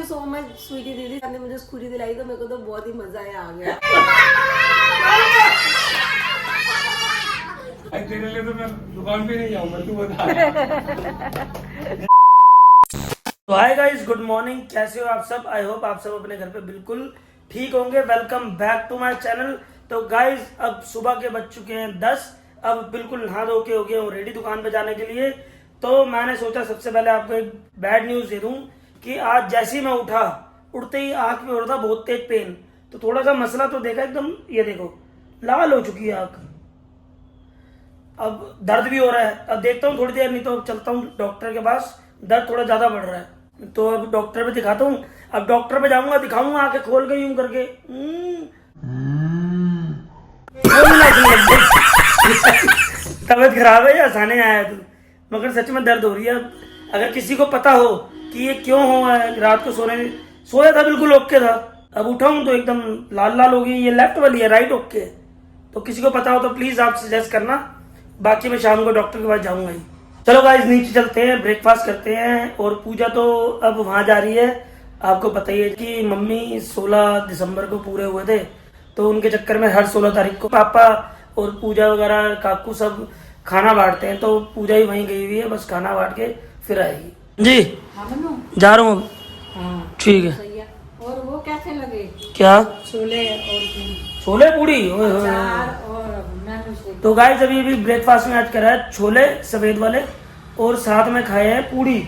सो much sweetie दीदी ने मुझे स्कूटी दिलाई तो मेरे को तो बहुत ही मजा आया आ गया। तेरे लिए तो मैं दुकान पे नहीं जाऊंगा, तू बता। तो हाय गाइस, गुड मॉर्निंग। कैसे हो आप सब? आई होप आप सब अपने घर पे बिल्कुल ठीक होंगे। Welcome back to my channel. तो गाइस अब सुबह के बज चुके हैं 10। अब बिल्कुल नहा धो के हो गए हूँ रेडी दुकान पे जाने के लिए। तो मैंने सोचा सबसे पहले आपको एक बैड न्यूज दे दूं कि आज जैसे ही मैं उठा, उठते ही आंख में हो रहा था बहुत तेज पेन। तो थोड़ा सा मसला तो देखा, एकदम ये देखो लाल हो चुकी है आंख। अब दर्द भी हो रहा है। अब देखता हूँ थोड़ी देर, नहीं तो चलता हूँ डॉक्टर के पास। दर्द थोड़ा ज्यादा बढ़ रहा है तो अब डॉक्टर पे दिखाता हूँ। अब डॉक्टर पे जाऊंगा, दिखाऊंगा, आंखें खोल गई यूं करके। तबीयत खराब है या हंसाने आया तू? मगर सच में दर्द हो रही है। अब अगर किसी को पता हो कि ये क्यों हुआ है, रात को सोया था बिल्कुल ओके था, अब उठाऊं तो एकदम लाल लाल हो गई। ये लेफ्ट वाली है, राइट ओके। तो किसी को पता हो तो प्लीज आप सजेस्ट करना। बाकी मैं शाम को डॉक्टर के पास जाऊंगा ही। चलो गाइस नीचे चलते हैं, ब्रेकफास्ट करते हैं। और पूजा तो अब वहां जा रही है। आपको पता ही है कि मम्मी 16 दिसंबर को पूरे हुए थे, तो उनके चक्कर में हर 16 तारीख को पापा और पूजा वगैरह काकू सब खाना बांटते हैं। तो पूजा ही वहीं गई हुई है, बस खाना बांट के फिर आएगी। जी जा रहा हूँ। ठीक है। सही है। और वो कैसे लगे? क्या? छोले और छोले पूड़ी ओए होए। और मैंगो शेक। तो गाइस अभी ब्रेकफास्ट में आज करा है छोले सफेद वाले, और साथ में खाए हैं पूड़ी।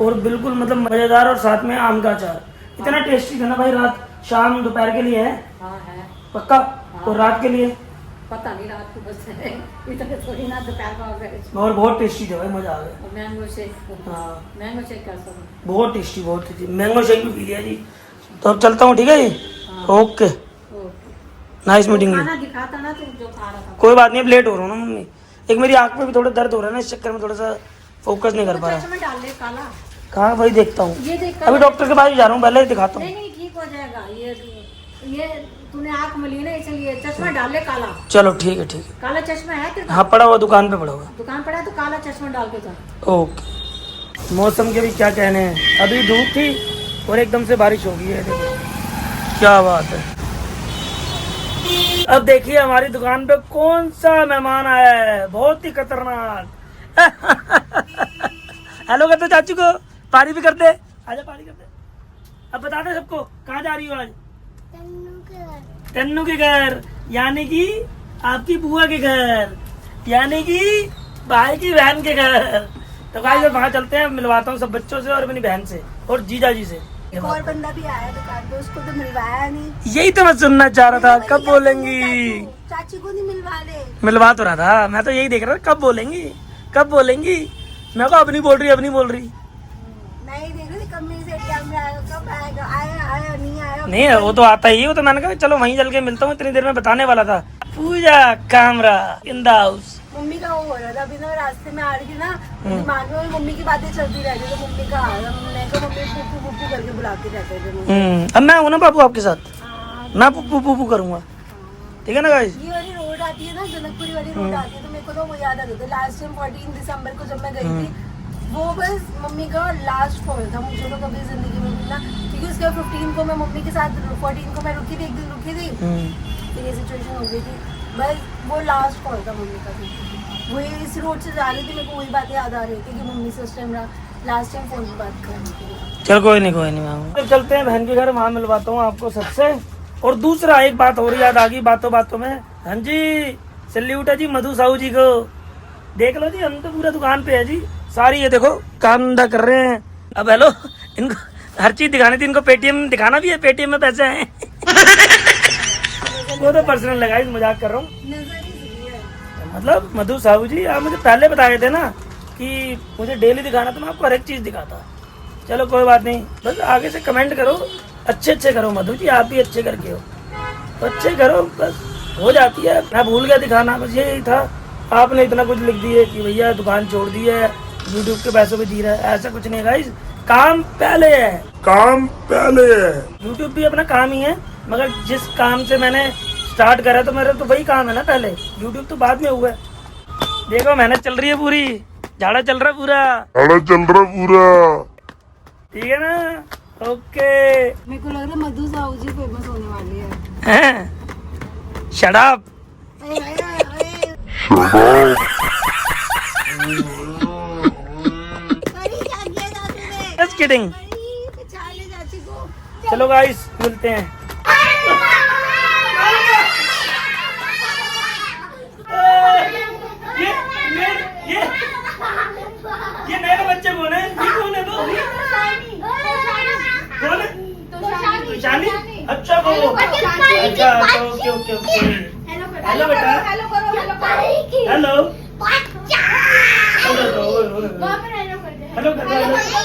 और बिल्कुल मतलब मजेदार, और साथ में आम का अचार। इतना टेस्टी था ना भाई। रात शाम दोपहर के लिए है। हाँ है पक्का। और रात के लिए पता नहीं, रात को बस है इतना थोड़ी ना, दोपहर का हो गया। और बहुत टेस्टी था भाई, मजा आ गया। Mango shake. हाँ मैंगो शेक कैसा? बहुत टेस्टी, बहुत टेस्टी। मैंगो शेक भी पी लिया जी। तो अब चलता हूँ, ठीक है जी। Okay, nice meeting you. खाना दिखाता ना तुम जो खा रहा था। कोई बात नहीं, अब लेट हो रहा हूँ ना मम्मी। एक मेरी आंख में भी थोड़ा दर्द हो रहा है ना, इस चक्कर में थोड़ा सा फोकस नहीं कर पा रहा। चश्मा डाल ले काला। कहाँ भाई देखता हूँ। ये देख अभी डॉक्टर के पास ही जा रहा हूँ, पहले ही दिखाता हूँ। नहीं नहीं ठीक हो जाएगा। ये तूने आँख में ली ना, इसलिए चश्मा डाल ले काला। चलो ठीक है, ठीक है। काला चश्मा है तेरे हाँ पड़ा हुआ, दुकान पे पड़ा हुआ। दुकान पड़ा है तो काला चश्मा डाल के जा। ओके। मौसम के भी क्या कहने हैं, अभी धूप थी और एकदम से बारिश हो गई है। देखो क्या बात है। अब देखिए हमारी दुकान पे कौन सा मेहमान आया है, बहुत ही खतरनाक। हेलो करते चाचू को, पारी भी करते। आजा पारी करते। अब बता दे सबको कहाँ जा रही हो आज? तन्नू के घर, यानी कि आपकी बुआ के घर, यानी कि भाई की बहन के घर। तो गाइस वहाँ चलते हैं, मिलवाता हूँ सब बच्चों से और अपनी बहन से और जीजा जी से। एक और बंदा भी आया दुकान पे, उसको तो मिलवाया नहीं। यही तो मैं सुनना चाह रहा था, कब बोलेंगी? चाची को नहीं मिलवा ले। मिलवा तो रहा था, मैं तो यही देख रहा था कब बोलेंगी, कब बोलेंगी। मैं को अब नहीं बोल रही, अब नहीं बोल रही। मैं ही देख रही थी कब से एटीएम में आएगा, कब आएगा, आया नहीं आया। नहीं वो तो आता ही, वो तो मैंने कहा चलो वहीं चल के मिलता हूँ, इतनी देर में बताने वाला था। Pooja Kamra in the house. Mummy का वो हो रहा था, अभी ना रास्ते में आ रही थी ना, दिमाग में मम्मी की बातें चलती रहती, तो मम्मी का आ रहा, मैं तो मम्मी पुप्पू पुप्पू करके बुलाते रहते थे। अब मैं हूँ ना बाबू आपके साथ, मैं पुप्पू पुप्पू करूंगा, ठीक है ना गाइस? ये वाली रोड आती है ना, जनकपुरी वाली रोड आती है, तो मेरे को तो वो याद आ जाता। लास्ट टाइम 14 दिसंबर को जब मैं गई थी, वो बस मम्मी का लास्ट कॉल था। मुझे तो कभी जिंदगी में मिलना, क्योंकि उसके 15 को मैं मम्मी के साथ, 14 को मैं रुकी थी, एक दिन रुकी थी, फिर ये सिचुएशन हो गई थी। बस वो लास्ट कॉल था मम्मी का। वो इस रोड से जा रही थी, मेरे को वही बातें याद आ रही थी कि मम्मी से उस टाइम लास्ट टाइम फोन पे बात करनी थी। चल कोई नहीं मैं तो चलते हैं बहन के घर, वहाँ मिलवाता हूँ आपको सबसे। और दूसरा एक बात और याद आ गई बातों बातों में। हाँ जी, सैल्यूट है जी मधु साहू जी को। देख लो जी, हम तो पूरा दुकान पे है जी, सारी ये देखो काम धंधा कर रहे हैं। अब हेलो, इनको हर चीज दिखानी थी, इनको पेटीएम दिखाना भी है, पेटीएम में पैसे हैं। वो तो पर्सनल लगा, मजाक कर रहा हूँ। मतलब मधु साहू जी आप मुझे पहले बताए थे ना कि मुझे डेली दिखाना, तो मैं आपको हर एक चीज दिखाता। चलो कोई बात नहीं, बस आगे से कमेंट करो, अच्छे करो मधु जी, आप भी अच्छे करके हो, तो अच्छे करो, बस हो जाती है। मैं भूल गया दिखाना, बस यही था। आपने इतना कुछ लिख दिए कि भैया दुकान छोड़ दी है, यूट्यूब के पैसों पे जी रहा है, ऐसा कुछ नहीं गाइस। काम पहले है, काम पहले है। यूट्यूब भी अपना काम ही है, मगर जिस काम से मैंने स्टार्ट करा तो मेरा तो वही काम है ना पहले, यूट्यूब तो बाद में हुआ है। देखो मेहनत चल रही है पूरी, झाड़ा चल रहा है पूरा, ठीक है ना? ओके मेरे को लग रहा है मधु साहू जी फेमस होने वाली है। हैं शट अप अरे, अरे, अरे। अरे, क्या किया दादू ने? Just kidding. अरे, बचा ले चाची को। चलो गाइस मिलते हैं। ये नए बच्चे कौन है? ये कौन है? तो कौन है? तुषानी? अच्छा वो अच्छा ओके ओके ओके। हेलो बेटा। हेलो करो, हेलो करो। हेलो हेलो कर दो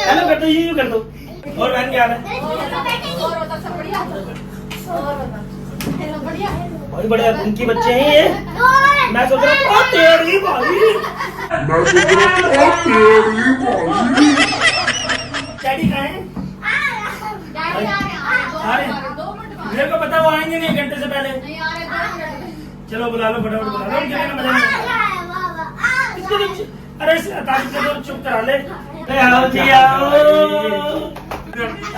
हेलो कर दो ये कर दो। और बहन क्या हाल है? बहुत बढ़िया उनकी बच्चे हैं ये। मैं सोच रहा हूँ तेरी भाई डैडी कहाँ है? मेरे को पता वो आएंगे नहीं घंटे से पहले। चलो बुला लो फटाफट बुला लो उनके लिए मजा नहीं। अरे तारीफ से तो चुप करा ले। आओ जी आओ।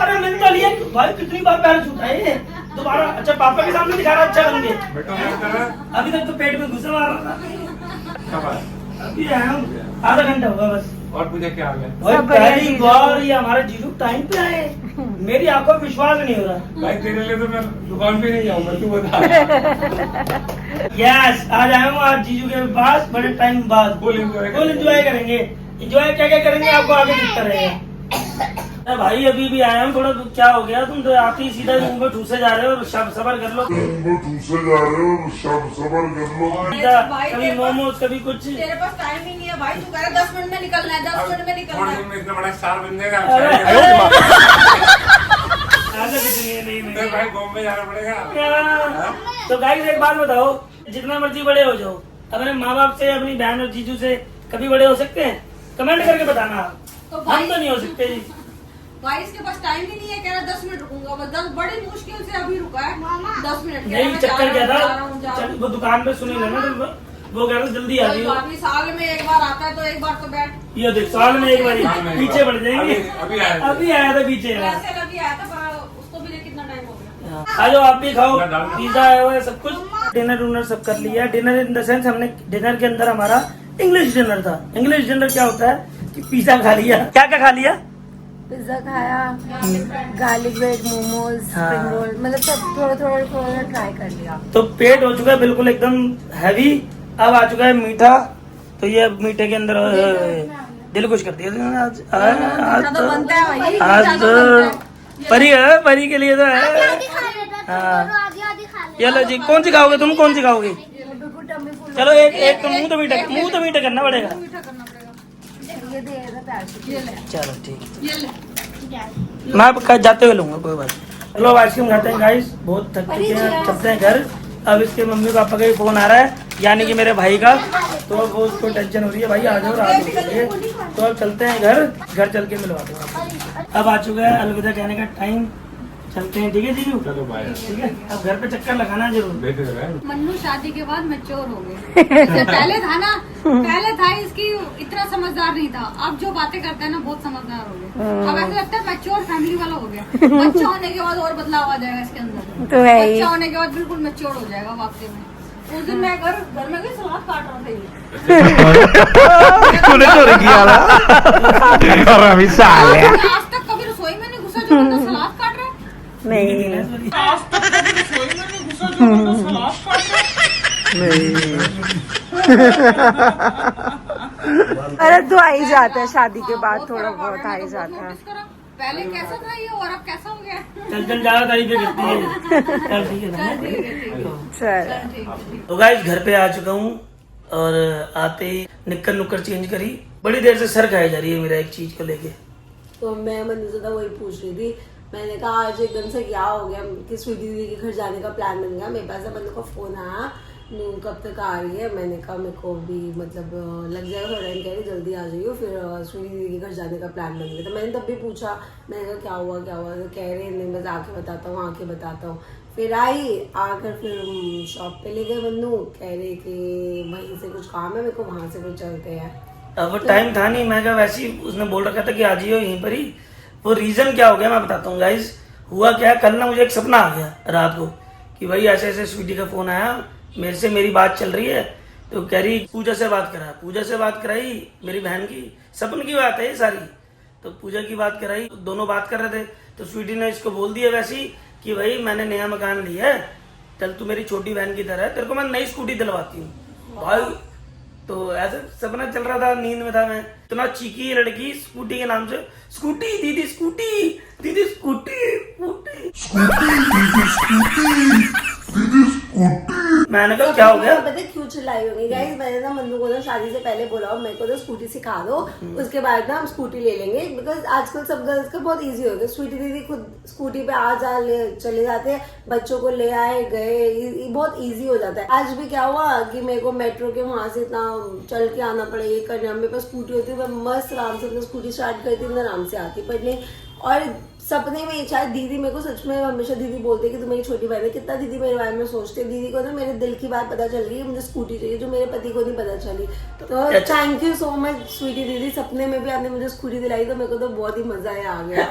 अरे मिल तो लिया भाई कितनी बार पैर छूटा है दोबारा। अच्छा पापा के सामने दिखा रहा अच्छा बन गए। बेटा क्या कर रहा है? अभी तक तो पेट में घुसा मार रहा था। कब आया? अभी आया हूँ आधा घंटा होगा बस। और पूजा क्या हाल है? भाई पहली बार ये हमारे जीजू टाइम पे आए। मेरी आंखों में विश्वास नहीं हो रहा। भाई तेरे लिए तो मैं दुकान पे नहीं जाऊंगा तू बता। यस आज आया हूँ आज जीजू के पास बड़े टाइम बाद। फुल एंजॉय फुल एंजॉय करेंगे। एंजॉय क्या क्या करेंगे आपको आगे दिखता रहेगा। अरे भाई अभी भी आया हूँ थोड़ा क्या हो गया तुम तो आते ही सीधा मुंह में ठूसे जा रहे हो। सबर कर लो सीधा कभी मोमोज कभी कुछ। तेरे पास टाइम ही नहीं है भाई। तू कह रहा 10 मिनट में निकलना है 10 मिनट में निकलना थोड़े है। दिन में इतना बड़ा स्टार बन जाएगा। ऐसा कुछ नहीं है नहीं भाई बॉम्बे जाना पड़ेगा। तो गाइस एक बात बताओ जितना मर्जी बड़े हो जाओ अपने माँ बाप से अपनी बहन और जीजू से कभी बड़े हो सकते हैं? कमेंट करके बताना। तो हम भाई तो नहीं हो सकते जी। भाई इसके पास टाइम ही नहीं है। कह रहा 10 मिनट रुकूंगा बस। 10 बड़ी मुश्किल से अभी रुका है 10 मिनट। नहीं चक्कर क्या था वो दुकान पे सुनी लेना तो वो कह रहे जल्दी आ रही हो। साल में एक बार आता है तो एक बार तो बैठ। ये देख साल में एक बार पीछे बढ़ जाएंगे। अभी आया था पीछे वैसे लगी आया था पर उसको भी देख कितना टाइम हो गया। आ जाओ आप भी खाओ। पिज्जा आया हुआ है सब कुछ। डिनर सब कर लिया। डिनर इन द सेंस हमने डिनर के अंदर हमारा इंग्लिश डिनर था। इंग्लिश डिनर क्या होता है कि पिज्जा खा लिया। क्या क्या खा लिया? पिज्जा खाया, garlic bread, momos, spring roll, मतलब सब थोड़ा ट्राई कर लिया। तो पेट हो चुका है बिल्कुल एकदम हैवी। अब आ चुका है मीठा। तो ये मीठे के अंदर दिल खुश कर दिया आज तो बनता है भाई। आज तो परी के लिए तो है। हाँ चलो जी कौन सी खाओगे तुम? कौन सी खाओगे? चलो एक तो मुंह तो मीठा करना पड़ेगा। ये दे रहा प्यार से। चलो ठीक मैं अब जाते हुए लूंगा कोई बात नहीं। चलो अब आइसक्रीम खाते हैं गाइस। बहुत थक चुके हैं चलते हैं घर। अब इसके मम्मी पापा का भी फोन आ रहा है यानी कि मेरे भाई का। तो अब वो उसको टेंशन हो रही है भाई आ जाओ रात हो गई है। तो अब चलते हैं घर चल के मिलवा दूंगा। अब आ चुका है अलविदा कहने का टाइम। चलते हैं ठीक है जीजू। चलो बाय। ठीक है अब घर पे चक्कर लगाना जरूर। देते रहे। मन्नू शादी के बाद मैच्योर हो गए। पहले था ना पहले था इसकी इतना समझदार नहीं था। अब जो बातें करता है ना बहुत समझदार हो गया। अब ऐसा लगता है मैच्योर फैमिली वाला हो गया। बच्चा होने के बाद और बदलाव आ जाएगा इसके अंदर। तो है ही। बच्चा होने के बाद बिल्कुल मैच्योर हो जाएगा वाकई में। उस दिन मैं घर में गई सलाद काट रहा था ये। तूने चोरी किया ना और अभी साले आज तक कभी रसोई में नहीं घुसा जो बंदा सलाद काट रहा है। नहीं अरे तो आ ही जाता है शादी के बाद थोड़ा बहुत आ ही जाता है। पहले कैसा था ये और अब कैसा हो गया? चल ज्यादा तारीफें करती है। चल ठीक है ना। चल तो गाइस घर पे आ चुका हूँ और आते ही निक्कर नुक्कर चेंज करी। बड़ी देर से सर खाई जा रही है मेरा एक चीज को लेके। तो मैं मनु से वही पूछ रही थी। मैंने कहा आज एकदम से क्या हो गया कि स्वीटी दीदी के घर जाने का प्लान बन गया। मेरे पास मनु का फोन आया नू कब तक आ रही है। मैंने कहा मेरे को भी मतलब लग जाएगा थोड़ा टाइम। कह रही जल्दी आ जाइए। फिर स्वीटी दीदी के घर जाने का प्लान बन गया। तो मैंने तब भी पूछा मैंने कहा क्या हुआ तो कह रहे नहीं बस आके बताता हूँ। फिर आई आकर फिर शॉप पे ले गए मन्नू। कह रहे कि वहीं से कुछ काम है मेरे को वहां से कुछ चलते हैं। अब वो टाइम था नहीं। मैं कहा वैसे ही उसने बोल रखा था कि आ जाइयो यहीं पर ही। वो रीजन क्या हो गया मैं बताता हूँ गाइस। हुआ क्या, कल ना मुझे एक सपना आ गया रात को कि भाई ऐसे ऐसे स्वीटी का फोन आया, मेरे से मेरी बात चल रही है, तो कह रही पूजा से बात करा, पूजा से बात कराई मेरी बहन की, सपन की बात है ये सारी। तो पूजा की बात कराई, दोनों बात कर रहे थे, तो स्वीटी ने इसको बोल दिया वैसी कि भाई मैंने नया मकान लिया है, चल तू मेरी छोटी बहन की तरह है, तेरे को मैं नई स्कूटी दिलवाती हूँ भाई। तो ऐसे सपना चल रहा था, नींद में था मैं, इतना चीखी ये लड़की स्कूटी के नाम से, स्कूटी दीदी स्कूटी दीदी स्कूटी मैंने कहा क्या हो गया। पता है क्यों चिल्लाई होगी गाइस, मैंने ना मन्नू को ना शादी से पहले बोला मेरे को तो स्कूटी सिखा दो, उसके बाद ना हम स्कूटी ले लेंगे, बिकॉज आजकल सब गर्ल्स का बहुत इजी हो गया, स्वीटी दीदी खुद स्कूटी पे आ जा चले जाते हैं, बच्चों को ले आए गए, बहुत इजी हो जाता है। आज भी क्या हुआ कि मेरे को मेट्रो के वहां से इतना चल के आना पड़े, ये करने, मेरे पास स्कूटी होती है, मैं मस्त आराम से अपनी स्कूटी स्टार्ट करती हूँ, आराम से आती, पर नहीं। और सपने में शायद दीदी मेरे को सच में हमेशा दीदी बोलते कि तू मेरी छोटी बहन है, कितना दीदी मेरे बारे में सोचते हैं। दीदी को ना मेरे दिल की बात पता चल रही है, मुझे स्कूटी चाहिए जो मेरे पति को नहीं पता चली। तो thank you so much sweetie दीदी, सपने में भी आपने मुझे स्कूटी दिलाई, तो मेरे को तो बहुत ही मजा आ गया।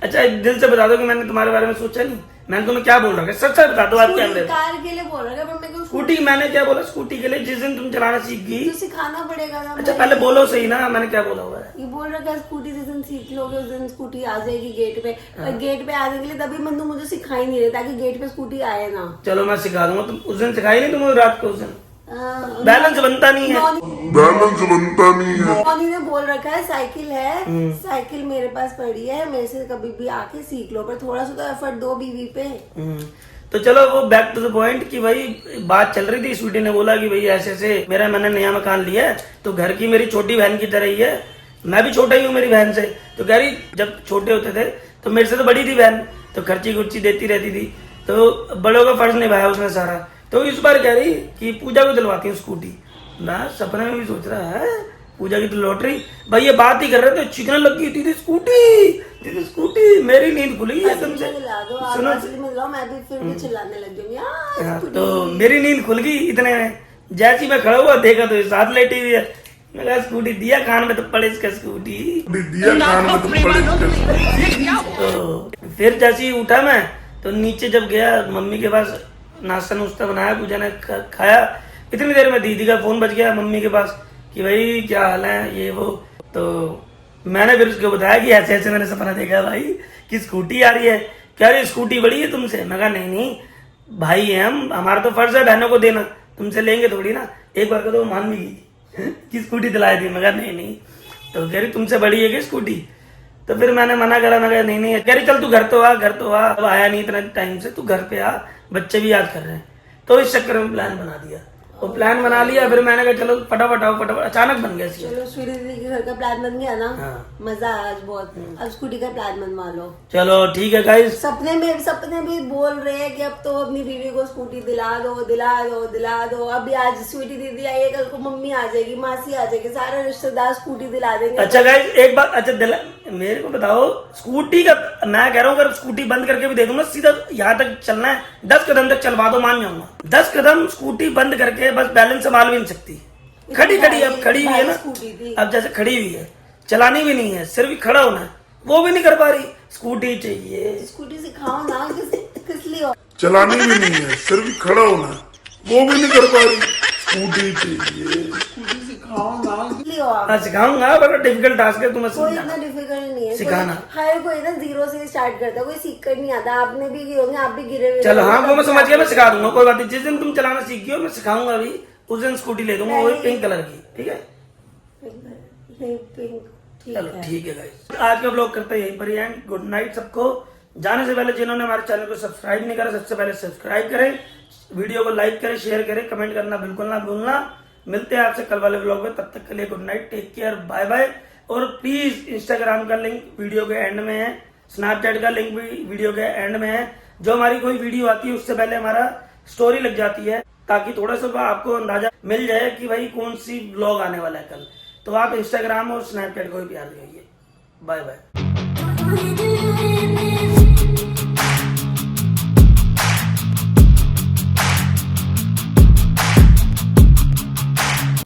अच्छा दिल से बता दो कि मैंने तुम्हारे बारे में सोचा नहीं, मैंने तुम्हें क्या बोल रखा है, सच सच बता दो आप क्या बोल रहे हो। कार के लिए बोल रहा है, पर मेरे को स्कूटी मैंने क्या बोला, स्कूटी के लिए जिस दिन तुम चलाना सीख गई। तो सिखाना पड़ेगा ना। अच्छा पहले बोलो सही ना, मैंने क्या बोला हुआ है। ये बोल रहा है स्कूटी जिस दिन सीख लोगे उस दिन स्कूटी आ जाएगी गेट पे, और गेट पे आने के लिए तभी मन्नू मुझे सिखा ही नहीं रहे ताकि गेट पे स्कूटी आए ना। चलो मैं सिखा दूंगा, तुम उस दिन सिखाई नहीं तुम रात को, उस दिन बैलेंस बनता नहीं है। मौनी ने बोल रखा है साइकिल है, साइकिल मेरे पास पड़ी है, मेरे से कभी भी आके सीख लो, पर थोड़ा सा तो एफर्ट दो बीवी पे। तो चलो वो बैक टू द पॉइंट कि भाई बात चल रही थी, स्वीटी ने बोला कि भाई ऐसे ऐसे मैंने नया मकान लिया है, तो घर की मेरी छोटी बहन की तरह ही है, मैं भी छोटा ही हूँ मेरी बहन से। तो कह रही जब छोटे होते थे तो मेरे से तो बड़ी थी बहन, तो खर्ची गुर्ची देती रहती थी, तो बड़ों का फर्ज निभाया उसने सारा। तो इस बार कह रही कि पूजा को दिलवाती हूँ स्कूटी। मैं सपने में भी सोच रहा है पूजा की तो लॉटरी, भाई ये बात ही कर रहे थे, चिकन लग गई दीदी स्कूटी, मेरी नींद खुल गई एकदम से। सुनो मैं भी फिर भी चिल्लाने लग जाऊंगी। तो मेरी नींद खुल गई इतने में, जैसी मैं खड़ा हुआ देखा तो साथ लेटी हुई है, मैं कहा स्कूटी दिया कान में तो पड़े इसका स्कूटी दिया कान में तो पड़े। तो फिर जैसे ही उठा मैं तो नीचे जब गया मम्मी के पास, नाश्ता नुश्ता बनाया, पूजा ने खाया, इतनी देर में दीदी का फोन बज गया मम्मी के पास कि भाई क्या हाल है ये वो। तो मैंने फिर उसको बताया कि ऐसे ऐसे मैंने सपना देखा भाई कि स्कूटी आ रही है, क्या रही स्कूटी बड़ी है तुमसे। मैं कहा नहीं भाई है हम, हमारा तो फर्ज है बहनों को देना, तुमसे लेंगे थोड़ी ना। एक बार का तो मान भी गई कि स्कूटी दिलाई थी। मैं कहा नहीं, तो कह रही तुमसे बड़ी है क्या स्कूटी। तो फिर मैंने मना करा, मैं कहा नहीं कह रही चल तू घर तो आ। अब आया नहीं इतना टाइम से, तू घर पे आ, बच्चे भी याद कर रहे हैं। तो इस चक्कर में प्लान बना दिया, वो प्लान बना लिया। फिर मैंने कहा चलो फटाफट अचानक बन गया। चलो स्वीटी दीदी के घर का प्लान बन गया ना। हाँ। मजा आया आज बहुत। अब स्कूटी का प्लान बनवा लो। चलो ठीक है गाइस। सपने भी बोल रहे हैं कि अब तो अपनी बीवी को स्कूटी दिला दो। अभी आज स्वीटी दीदी आई है, कल को मम्मी आ जाएगी, मासी आ जाएगी, सारे रिश्तेदार स्कूटी दिला देंगे। अच्छा गाइस एक बात, अच्छा मेरे को बताओ स्कूटी का, मैं कह रहा हूँ अगर स्कूटी बंद करके भी दे दूंगा, सीधा यहाँ तक चलना है, 10 कदम तक चलवा दो मान जाऊंगा। 10 कदम स्कूटी बंद करके बस बैलेंस संभाल भी नहीं सकती, खड़ी अब खड़ी हुई है ना, अब जैसे खड़ी हुई है, चलानी भी नहीं है, सिर्फ खड़ा होना है, वो भी नहीं कर पा रही। स्कूटी चाहिए, स्कूटी सिखाओ ना, किस लिए चलानी भी नहीं है, सिर्फ खड़ा होना, वो भी नहीं कर पा रही। स्कूटी चाहिए, स्कूटी सिखाओ ना। हाँ सिखाऊंगा, बड़ा डिफिकल्ट टास्क है, तुम्हें कोई इतना डिफिकल्ट नहीं है सिखाना। हर कोई ना जीरो से स्टार्ट करता है, कोई सीख कर नहीं आता। आपने भी गिरे होंगे, आप भी गिरे हुए। चलो हाँ वो मैं समझ गया, मैं सिखा दूंगा, कोई बात नहीं। जिस दिन तुम चलाना सीख गई हो मैं सिखाऊंगा अभी, उस दिन स्कूटी ले दूंगा, वही पिंक कलर की, ठीक है। चलो ठीक है गाइस, आज का ब्लॉग करते हैं यहीं पर ही एंड। गुड नाइट सबको। जाने से पहले जिन्होंने हमारे चैनल को सब्सक्राइब नहीं करा, सबसे पहले सब्सक्राइब करें, वीडियो को लाइक करें, शेयर करें, कमेंट करना बिल्कुल ना भूलना। मिलते हैं आपसे कल वाले ब्लॉग में, तब तक के लिए good night, take care, bye bye. और प्लीज इंस्टाग्राम का लिंक वीडियो के एंड में है, स्नैपचैट का लिंक भी वीडियो के एंड में है। जो हमारी कोई वीडियो आती है उससे पहले हमारा स्टोरी लग जाती है, ताकि थोड़ा सा आपको अंदाजा मिल जाए कि भाई कौन सी ब्लॉग आने वाला है कल। तो आप इंस्टाग्राम और स्नैपचैट को भी प्यार करिए। Bye bye.